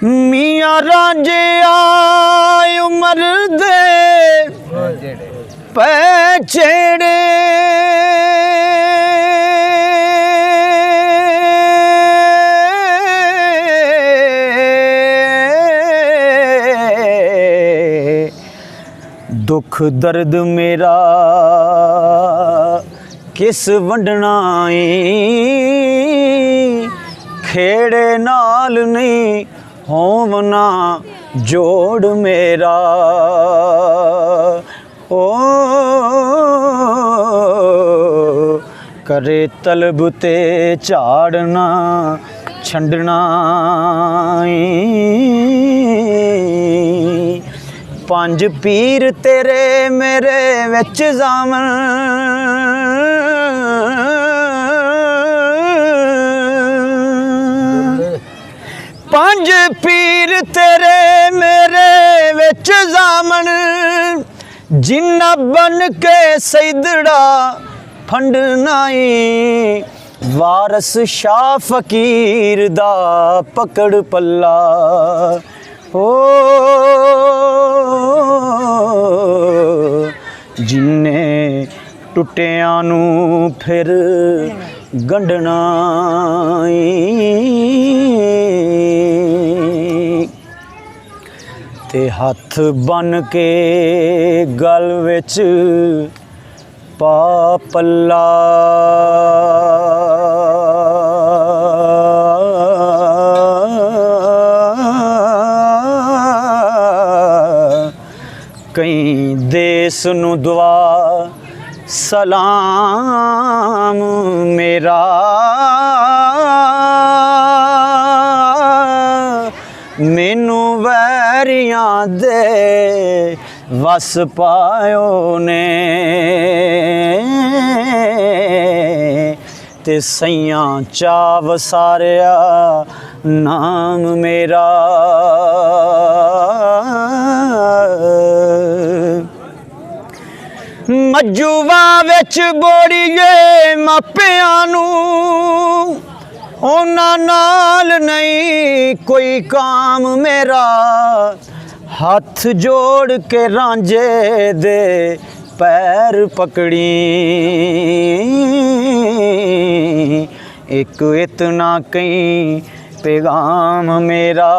मियाँ रांझिया उमर दे पैचेड़े दुख दर्द मेरा किस वंडना खेड़े नाल नहीं होवना जोड़ मेरा ओ करे तलब ते झाड़ना छंडना पंज पीर तेरे मेरे विच जामन पंज पीर तेरे मेरे विच जामन जिन्ना बन के सैदड़ा फंडनाई वारस शाह फकीर दा पकड़ पल्ला हो जिन्ने टुटिया नू फिर गंढना ते हथ बन के गल विच पा पल्ला कई देस नू दुआ सलाम मेरा मैनू वैरियां दे वस पायो ने ते सैयां चाव सारिया नाम मेरा मजूवा विच बोड़िए मापियां नू उन्हां नाल नहीं कोई काम मेरा हाथ जोड़ के रांझे दे पैर पकड़ी एक इतना कई पैगाम मेरा